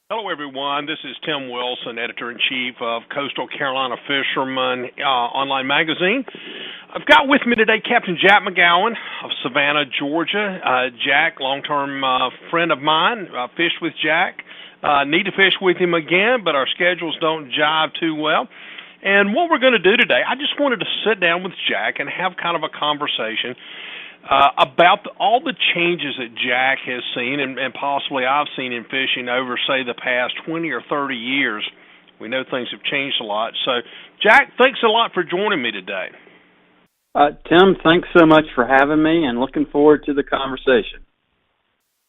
Hello, everyone. This is Tim Wilson, Editor-in-Chief of Coastal Carolina Fisherman online magazine. I've got with me today Captain Jack McGowan of Savannah, Georgia. Jack, long-term friend of mine, fished with Jack. Need to fish with him again, but our schedules don't jive too well. And what we're going to do today, I just wanted to sit down with Jack and have kind of a conversation about all the changes that Jack has seen and possibly I've seen in fishing over, say, the past 20 or 30 years. We know things have changed a lot. So, Jack, thanks a lot for joining me today. Tim, thanks so much for having me and looking forward to the conversation.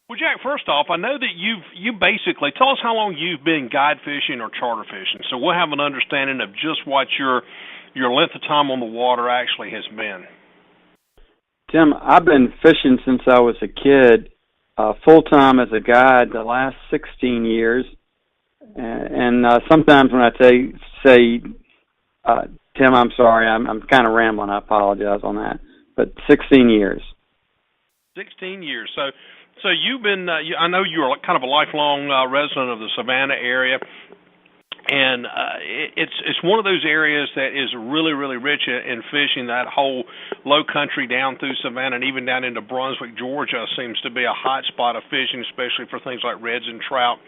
Well, Jack, first off, I know that you basically, tell us how long you've been guide fishing or charter fishing, so we'll have an understanding of just what your length of time on the water actually has been. Tim, I've been fishing since I was a kid, full-time as a guide the last 16 years. And sometimes when I say, Tim, I'm sorry, I'm kind of rambling. I apologize on that. But 16 years. 16 years. So you've been, I know you're kind of a lifelong resident of the Savannah area. And it's one of those areas that is really, really rich in fishing. That whole low country down through Savannah and even down into Brunswick, Georgia, seems to be a hot spot of fishing, especially for things like reds and trout,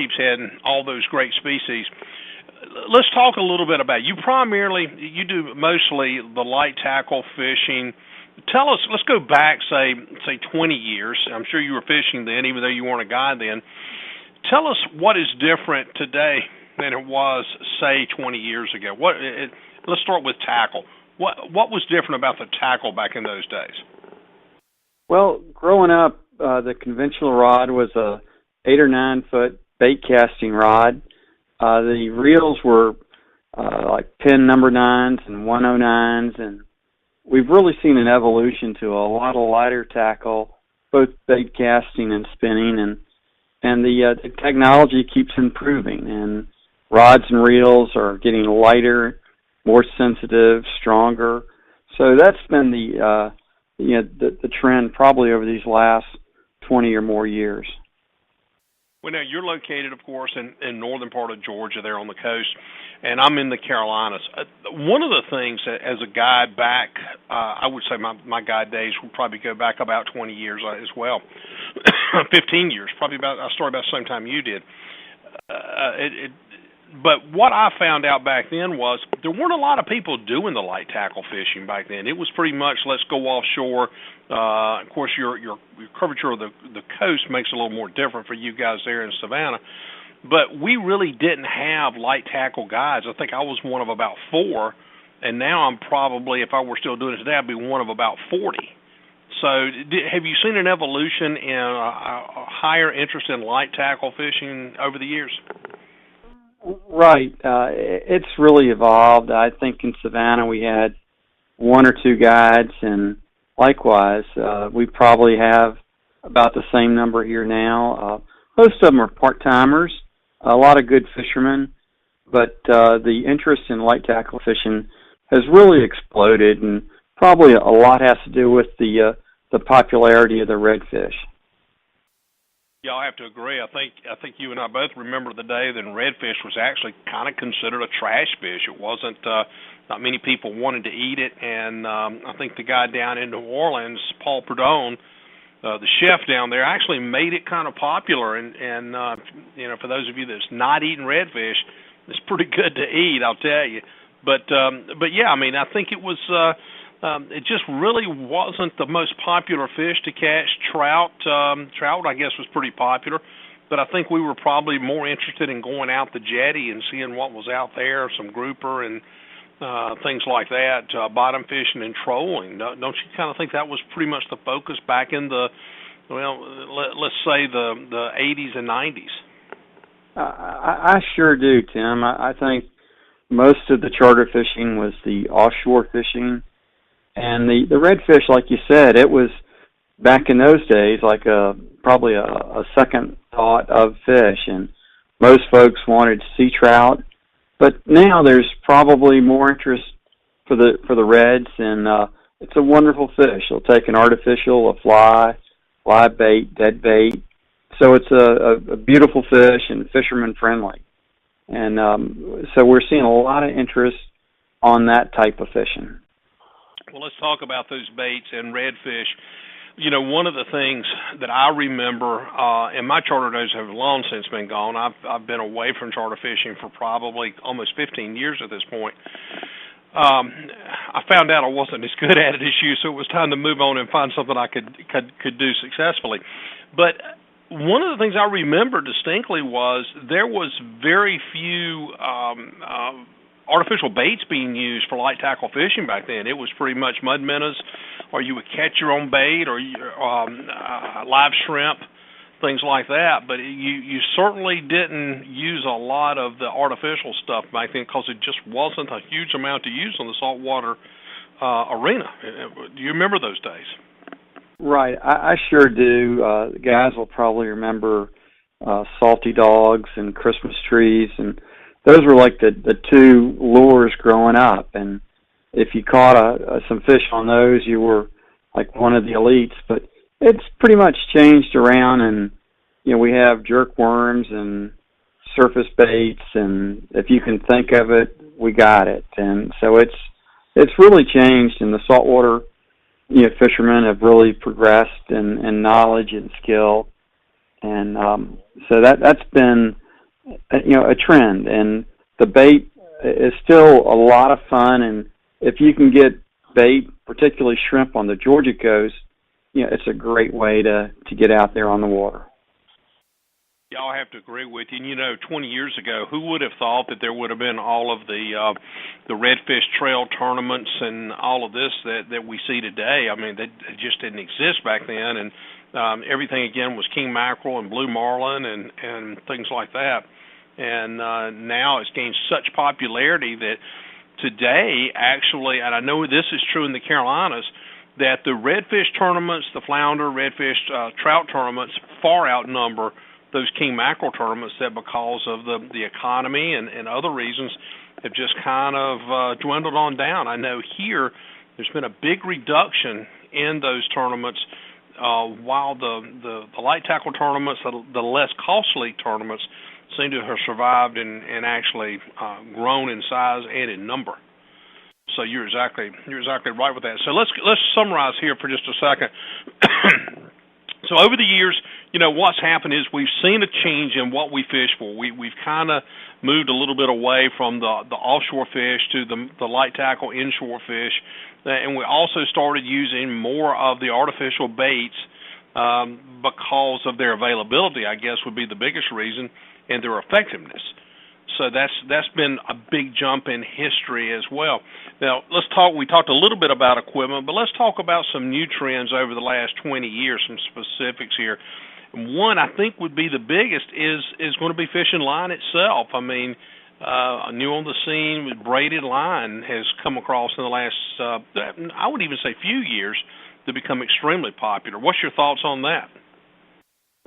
sheep's head, and all those great species. Let's talk a little bit about it. You do mostly the light tackle fishing. Tell us, let's go back, say 20 years. I'm sure you were fishing then, even though you weren't a guide then. Tell us what is different today than it was, say, 20 years ago. Let's start with tackle. What was different about the tackle back in those days? Well, growing up, the conventional rod was a 8 or 9 foot bait casting rod. The reels were like pin number 9s and 109s, and we've really seen an evolution to a lot of lighter tackle, both bait casting and spinning, and the technology keeps improving, and rods and reels are getting lighter, more sensitive, stronger. So that's been the trend probably over these last 20 or more years. Well, now, you're located, of course, in northern part of Georgia there on the coast, and I'm in the Carolinas. One of the things as a guide back, I would say my guide days would probably go back about 20 years as well, 15 years, probably I started about the same time you did. But what I found out back then was there weren't a lot of people doing the light tackle fishing back then. It was pretty much let's go offshore. Of course, your curvature of the coast makes it a little more different for you guys there in Savannah. But we really didn't have light tackle guides. I think I was one of about 4, and now I'm probably, if I were still doing it today, I'd be one of about 40. So have you seen an evolution in a higher interest in light tackle fishing over the years? Right. It's really evolved. I think in Savannah we had 1 or 2 guides, and likewise, we probably have about the same number here now. Most of them are part-timers, a lot of good fishermen, but the interest in light tackle fishing has really exploded, and probably a lot has to do with the popularity of the redfish. Yeah, I have to agree. I think you and I both remember the day that redfish was actually kind of considered a trash fish. It wasn't. Not many people wanted to eat it, and I think the guy down in New Orleans, Paul Perdone, the chef down there, actually made it kind of popular. And for those of you that's not eating redfish, it's pretty good to eat, I'll tell you. But yeah, I mean, I think it was. It just really wasn't the most popular fish to catch. Trout, I guess, was pretty popular, but I think we were probably more interested in going out the jetty and seeing what was out there, some grouper and things like that, bottom fishing and trolling. Don't you kind of think that was pretty much the focus back in let's say the 80s and 90s? I sure do, Tim. I think most of the charter fishing was the offshore fishing. And the redfish, like you said, it was back in those days like probably a second thought of fish, and most folks wanted sea trout. But now there's probably more interest for the reds, and it's a wonderful fish. It'll take an artificial, a fly bait, dead bait, So it's a beautiful fish and fisherman friendly. And so we're seeing a lot of interest on that type of fishing. Well, let's talk about those baits and redfish. You know, one of the things that I remember, and my charter days have long since been gone. I've been away from charter fishing for probably almost 15 years at this point. I found out I wasn't as good at it as you, so it was time to move on and find something I could do successfully. But one of the things I remember distinctly was there was very few artificial baits being used for light tackle fishing back then. It was pretty much mud minnows, or you would catch your own bait, or live shrimp, things like that. But you certainly didn't use a lot of the artificial stuff back then because it just wasn't a huge amount to use on the saltwater arena. Do you remember those days? Right, I sure do. The guys will probably remember salty dogs and Christmas trees, and those were like the two lures growing up. And if you caught some fish on those, you were like one of the elites. But it's pretty much changed around, and you know, we have jerk worms and surface baits, and if you can think of it, we got it. And so it's really changed, and the saltwater, you know, fishermen have really progressed in knowledge and skill, and so that's been, you know, a trend. And the bait is still a lot of fun, and if you can get bait, particularly shrimp on the Georgia coast, you know, it's a great way to get out there on the water. Yeah, I have to agree with you. And, you know, 20 years ago, who would have thought that there would have been all of the redfish trail tournaments and all of this that we see today? I mean, they just didn't exist back then, and everything again was king mackerel and blue marlin and things like that. And now it's gained such popularity that today, actually, and I know this is true in the Carolinas, that the redfish tournaments, the flounder, redfish, trout tournaments far outnumber those king mackerel tournaments, that because of the economy and other reasons have just kind of dwindled on down. I know here there's been a big reduction in those tournaments, while the light tackle tournaments, the less costly tournaments, seem to have survived and actually grown in size and in number. So you're exactly right with that. So let's summarize here for just a second. So over the years, you know, what's happened is we've seen a change in what we fish for. We've kind of moved a little bit away from the offshore fish to the light tackle inshore fish, and we also started using more of the artificial baits because of their availability, I guess, would be the biggest reason, and their effectiveness. So that's been a big jump in history as well. Now, we talked a little bit about equipment, but let's talk about some new trends over the last 20 years, some specifics here. One I think would be the biggest is going to be fishing line itself. I mean, new on the scene with braided line has come across in the last, I would even say few years, to become extremely popular. What's your thoughts on that?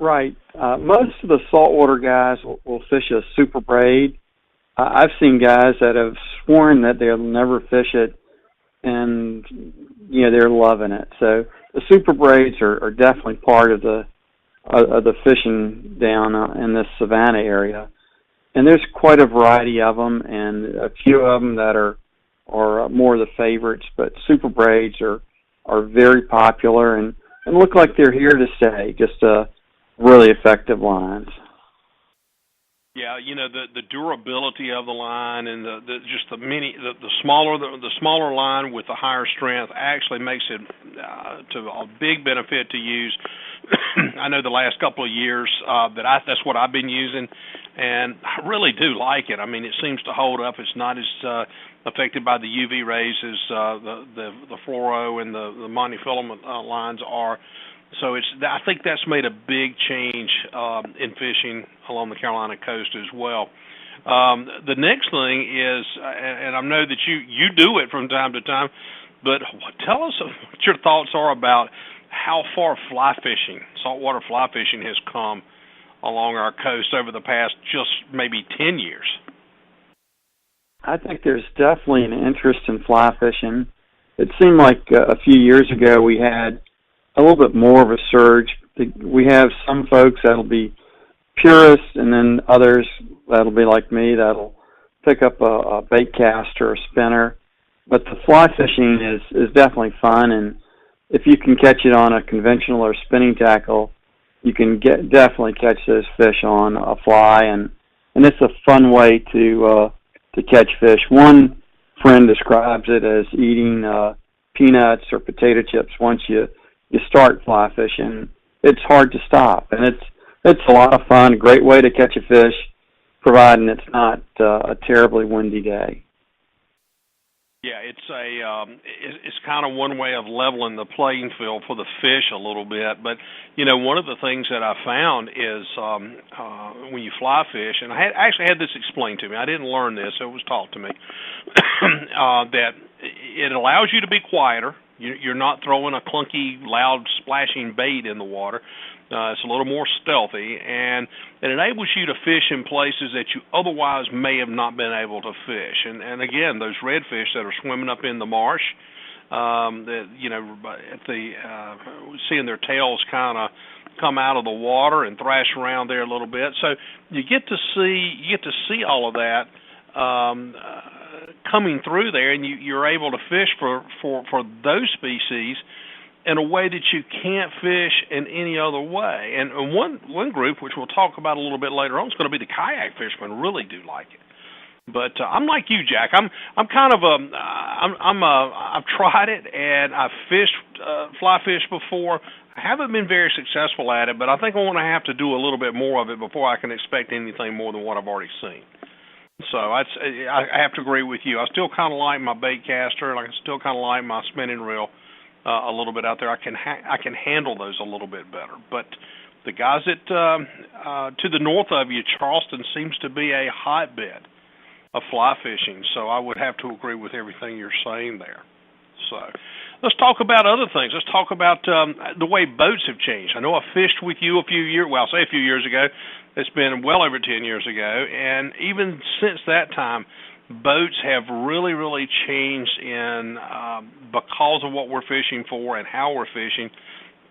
Right. Most of the saltwater guys will fish a super braid. I've seen guys that have sworn that they'll never fish it, and you know, they're loving it. So the super braids are definitely part of the fishing down in this Savannah area, and there's quite a variety of them, and a few of them that are more the favorites. But super braids are very popular and look like they're here to stay. Just really effective lines. Yeah, you know, the durability of the line and the smaller line with the higher strength actually makes it to a big benefit to use. I know the last couple of years that's what I've been using, and I really do like it. I mean, it seems to hold up. It's not as affected by the UV rays as the fluoro and the monofilament lines are. So I think that's made a big change in fishing along the Carolina coast as well. The next thing is, and I know that you do it from time to time, but tell us what your thoughts are about how far saltwater fly fishing has come along our coast over the past just maybe 10 years. I think there's definitely an interest in fly fishing. It seemed like a few years ago we had a little bit more of a surge we have some folks that'll be purists, and then others that'll be like me that'll pick up a bait caster or spinner. But the fly fishing is definitely fun, and if you can catch it on a conventional or spinning tackle, you can definitely catch those fish on a fly, and it's a fun way to catch fish. One friend describes it as eating peanuts or potato chips. Once you start fly fishing, it's hard to stop, and it's a lot of fun. A great way to catch a fish, providing it's not a terribly windy day. Yeah, it's kind of one way of leveling the playing field for the fish a little bit. But one of the things that I found is when you fly fish, and I actually had this explained to me. I didn't learn this; it was taught to me that it allows you to be quieter. You're not throwing a clunky, loud, splashing bait in the water. It's a little more stealthy, and it enables you to fish in places that you otherwise may have not been able to fish. And again, those redfish that are swimming up in the marsh, seeing their tails kind of come out of the water and thrash around there a little bit. So you get to see all of that coming through there, and you're able to fish for those species in a way that you can't fish in any other way. And one group, which we'll talk about a little bit later on, is going to be the kayak fishermen. Really do like it. But I'm like you, Jack. I'm kind of I've tried it, and I've fished fly fish before. I haven't been very successful at it, but I think I'm going to have to do a little bit more of it before I can expect anything more than what I've already seen. So I have to agree with you. I still kind of like my bait caster, and I still kind of like my spinning reel a little bit out there. I can handle those a little bit better. But the guys to the north of you, Charleston seems to be a hotbed of fly fishing. So I would have to agree with everything you're saying there. So let's talk about other things. Let's talk about the way boats have changed. I know I fished with you a few years. Well, I'll say a few years ago. It's been well over 10 years ago, and even since that time, boats have really, really changed in because of what we're fishing for and how we're fishing.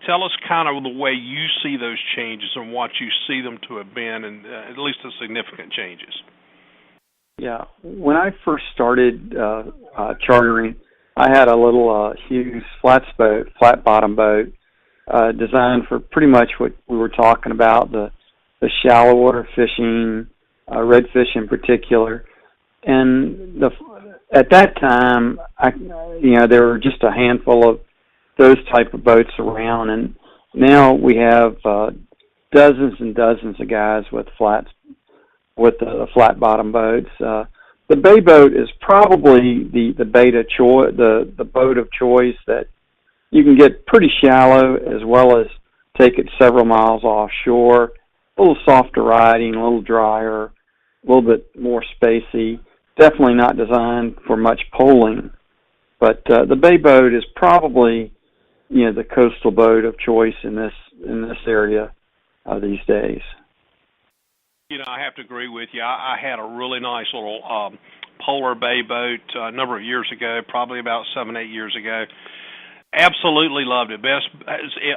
Tell us kind of the way you see those changes and what you see them to have been, and at least the significant changes. Yeah, when I first started chartering, I had a little Hughes flat bottom boat designed for pretty much what we were talking about, the shallow water fishing, redfish in particular. And at that time, there were just a handful of those type of boats around, and now we have dozens and dozens of guys with flat bottom boats. The bay boat is probably the boat of choice that you can get pretty shallow as well as take it several miles offshore. A little softer riding, a little drier, a little bit more spacey. Definitely not designed for much poling, but the bay boat is probably the coastal boat of choice in this area these days. I have to agree with you. I had a really nice little polar bay boat a number of years ago, probably about 7-8 years ago. Absolutely loved it. Best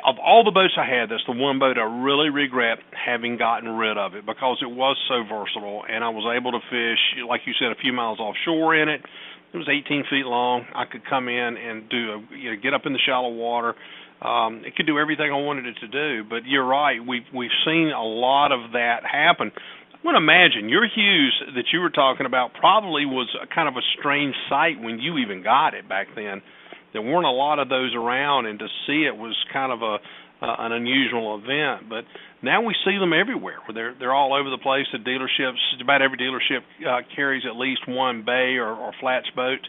of all the boats I had, that's the one boat I really regret having gotten rid of it, because it was so versatile, and I was able to fish, like you said, a few miles offshore in it. It was 18 feet long. I could come in and get up in the shallow water. It could do everything I wanted it to do. But you're right. We've seen a lot of that happen. I want to imagine your Hughes that you were talking about probably was kind of a strange sight when you even got it back then. There weren't a lot of those around, and to see it was kind of an unusual event. But now we see them everywhere. They're all over the place at dealerships. About every dealership carries at least one bay or flats boat,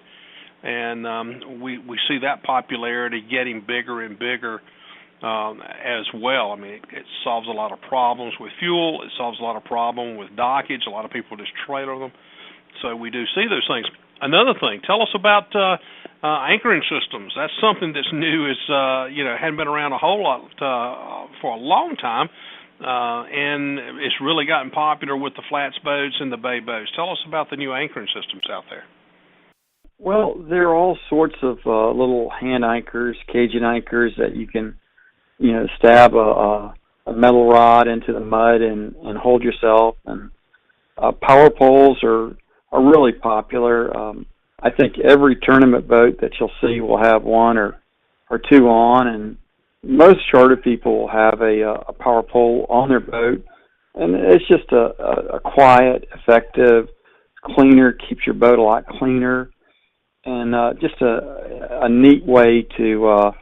and we see that popularity getting bigger and bigger as well. I mean, it solves a lot of problems with fuel. It solves a lot of problems with dockage. A lot of people just trailer them. So we do see those things. Another thing, tell us about anchoring systems. That's something that's new. Hadn't been around a whole lot for a long time, and it's really gotten popular with the flats boats and the bay boats. Tell us about the new anchoring systems out there. Well, there are all sorts of little hand anchors, Cajun anchors that you can stab a metal rod into the mud and hold yourself. And power poles are really popular. I think every tournament boat that you'll see will have one or two on, and most charter people will have a power pole on their boat. And it's just a quiet, effective, cleaner, keeps your boat a lot cleaner, and just a neat way to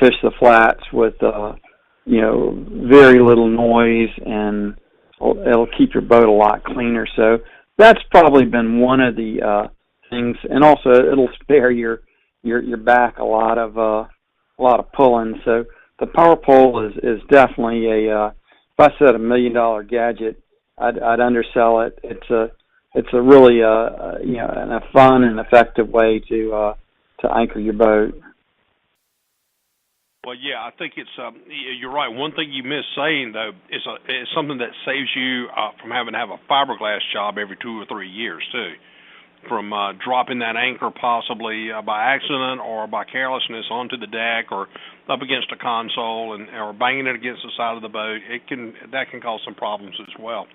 fish the flats with very little noise, and it'll keep your boat a lot cleaner. So that's probably been one of the things, and also it'll spare your back a lot of pulling. So the power pole is definitely if I said $1 million gadget, I'd undersell it. It's a really a fun and effective way to anchor your boat. Well, yeah, I think it's you're right. One thing you missed saying though is something that saves you from having to have a fiberglass job every 2 or 3 years too, from dropping that anchor possibly by accident or by carelessness onto the deck or up against a console or banging it against the side of the boat. That can cause some problems as well,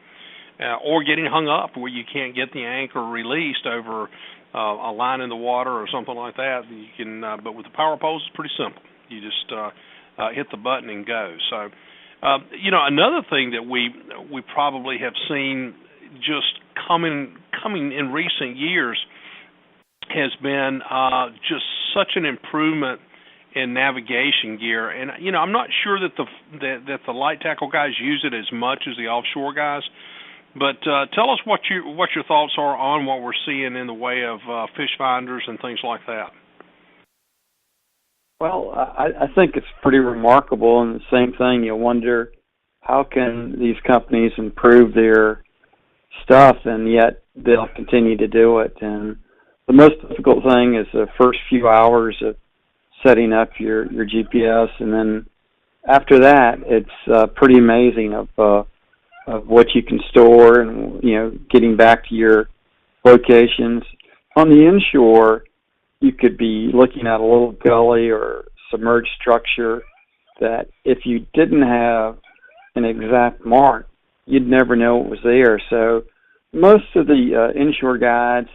or getting hung up where you can't get the anchor released over a line in the water or something like that. You can, but with the power poles, it's pretty simple. You just hit the button and go. So, another thing that we probably have seen just coming in recent years has been just such an improvement in navigation gear. And I'm not sure that the light tackle guys use it as much as the offshore guys. But tell us what your thoughts are on what we're seeing in the way of fish finders and things like that. Well, I think it's pretty remarkable, and the same thing, you wonder how can these companies improve their stuff, and yet they'll continue to do it. And the most difficult thing is the first few hours of setting up your GPS, and then after that, it's pretty amazing of what you can store and getting back to your locations. On the inshore, you could be looking at a little gully or submerged structure that if you didn't have an exact mark, you'd never know it was there. So most of the inshore guides,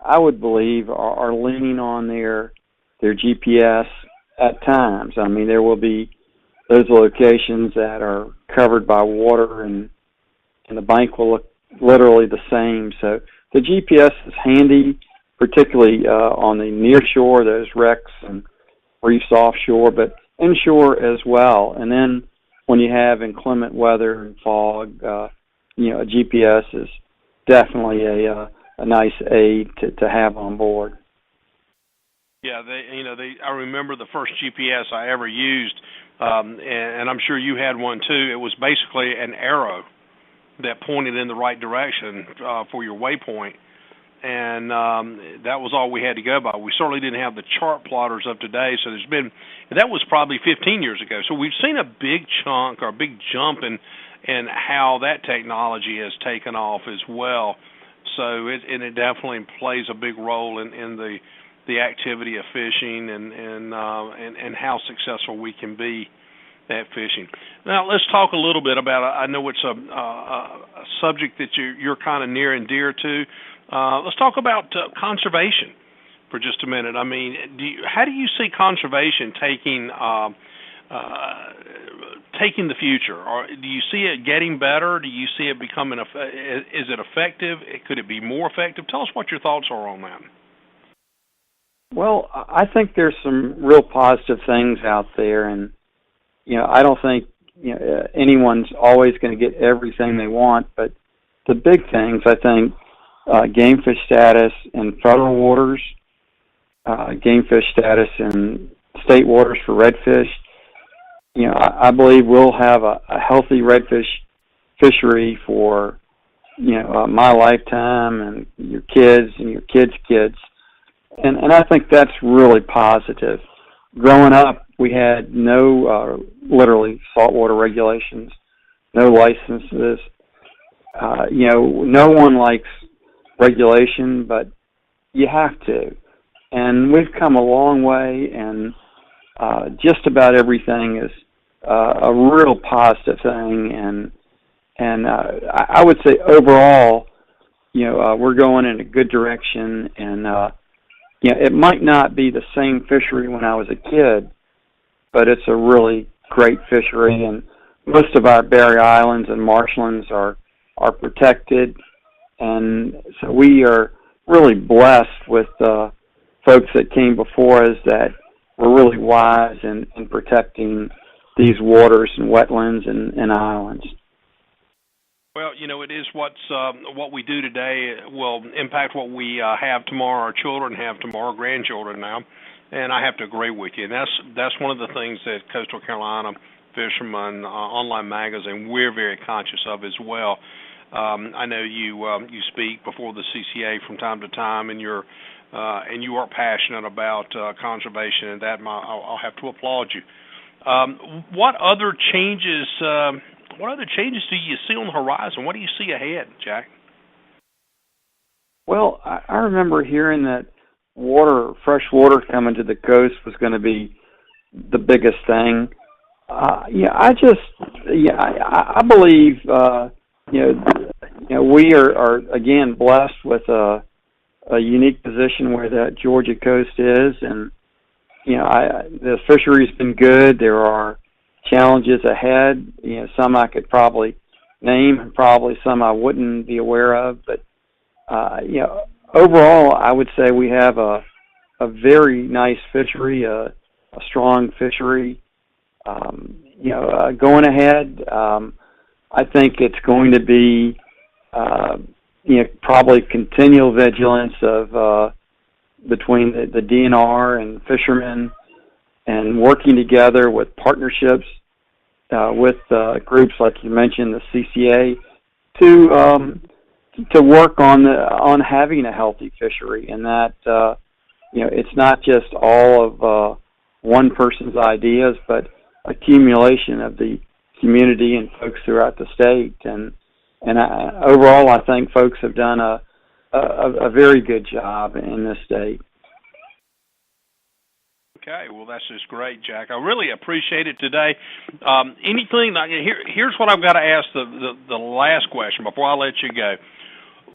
I would believe, are leaning on their GPS at times. I mean, there will be those locations that are covered by water and the bank will look literally the same. So the GPS is handy, particularly on the near shore, those wrecks and reefs offshore, but inshore as well. And then when you have inclement weather and fog, a GPS is definitely a nice aid to have on board. Yeah, I remember the first GPS I ever used, and I'm sure you had one too. It was basically an arrow that pointed in the right direction for your waypoint. And that was all we had to go by. We certainly didn't have the chart plotters of today, so that was probably 15 years ago. So we've seen a big chunk or a big jump in how that technology has taken off as well. So it definitely plays a big role in the activity of fishing and how successful we can be at fishing. Now let's talk a little bit about. I know it's a subject that you're kind of near and dear to. Let's talk about conservation for just a minute. I mean, how do you see conservation taking the future? Or do you see it getting better? Do you see it becoming? Is it effective? Could it be more effective? Tell us what your thoughts are on that. Well, I think there's some real positive things out there, and I don't think anyone's always going to get everything they want, but the big things, I think, game fish status in federal waters, game fish status in state waters for redfish. I believe we'll have a healthy redfish fishery for my lifetime and your kids and your kids' kids, and I think that's really positive. Growing up, we had no literally saltwater regulations, no licenses. No one likes regulation, but you have to. And we've come a long way, and just about everything is a real positive thing, and I would say overall, we're going in a good direction, and it might not be the same fishery when I was a kid, but it's a really great fishery, and most of our barrier islands and marshlands are protected, and so we are really blessed with folks that came before us that were really wise in protecting these waters and wetlands and islands. Well, it is what we do today will impact what we have tomorrow, our children have tomorrow, grandchildren now, and I have to agree with you. And that's one of the things that Coastal Carolina Fisherman online magazine we're very conscious of as well. I know you speak before the CCA from time to time, and you are passionate about conservation, and that I'll have to applaud you. What other changes? What other changes do you see on the horizon? What do you see ahead, Jack? Well, I remember hearing that fresh water coming to the coast was going to be the biggest thing. I believe we are again blessed with a unique position where the Georgia coast is, and the fishery's been good. There are challenges ahead. Some I could probably name, and probably some I wouldn't be aware of. But overall, I would say we have a very nice fishery, a strong fishery. Going ahead, I think it's going to be probably continual vigilance of between the DNR and fishermen, and working together with partnerships with groups like you mentioned, the CCA, to work on having a healthy fishery, and that it's not just all of one person's ideas, but accumulation of the community and folks throughout the state. And overall, I think folks have done a very good job in this state. Okay, well, that's just great, Jack. I really appreciate it today. Anything? Here's what I've got to ask the last question before I let you go.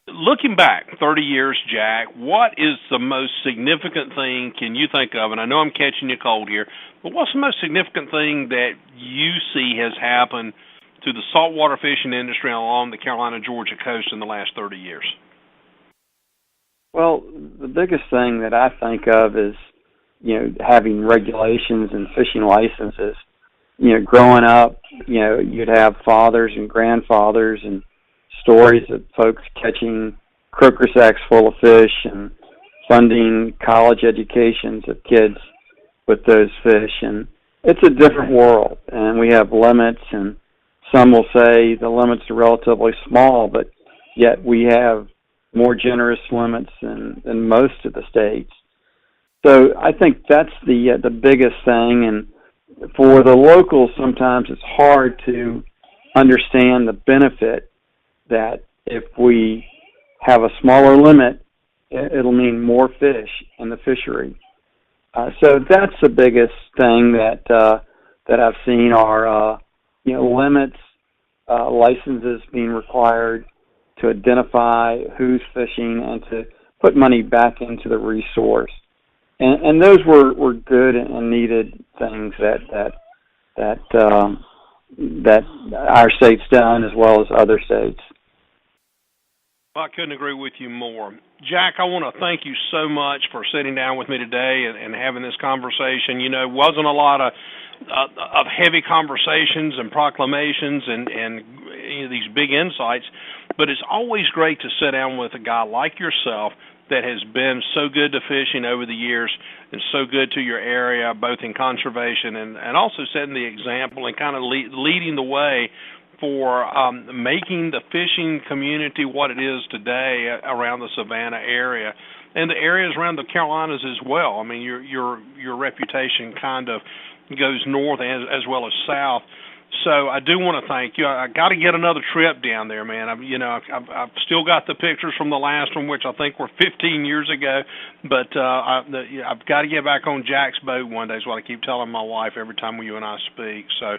Looking back 30 years, Jack, what is the most significant thing can you think of? And I know I'm catching you cold here, but what's the most significant thing that you see has happened to the saltwater fishing industry along the Carolina-Georgia coast in the last 30 years? Well, the biggest thing that I think of is, having regulations and fishing licenses. Growing up, you'd have fathers and grandfathers and stories of folks catching croaker sacks full of fish and funding college educations of kids with those fish. And it's a different world, and we have limits, and some will say the limits are relatively small, but yet we have more generous limits than most of the states. So I think that's the biggest thing, and for the locals, sometimes it's hard to understand the benefit that if we have a smaller limit, it'll mean more fish in the fishery. So that's the biggest thing that I've seen are limits, licenses being required to identify who's fishing and to put money back into the resource. And those were good and needed things that our state's done as well as other states. Well, I couldn't agree with you more. Jack, I want to thank you so much for sitting down with me today and having this conversation. It wasn't a lot of heavy conversations and proclamations and these big insights, but it's always great to sit down with a guy like yourself that has been so good to fishing over the years and so good to your area, both in conservation and also setting the example and kind of leading the way for making the fishing community what it is today around the Savannah area and the areas around the Carolinas as well. I mean, your reputation kind of goes north as well as south. So I do want to thank you. I got to get another trip down there, man. I've still got the pictures from the last one, which I think were 15 years ago. But I've got to get back on Jack's boat one day. Is what I keep telling my wife every time you and I speak. So,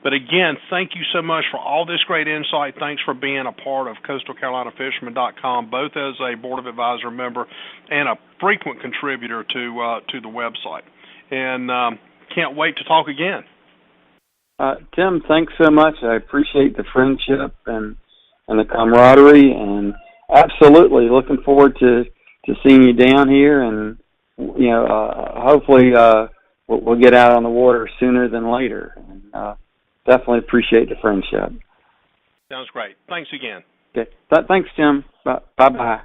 but again, thank you so much for all this great insight. Thanks for being a part of CoastalCarolinaFisherman.com, both as a Board of Advisor member and a frequent contributor to the website. And can't wait to talk again. Tim, thanks so much. I appreciate the friendship and the camaraderie, and absolutely looking forward to seeing you down here, and hopefully we'll get out on the water sooner than later. And, definitely appreciate the friendship. Sounds great. Thanks again. Okay. Thanks, Tim. Bye bye.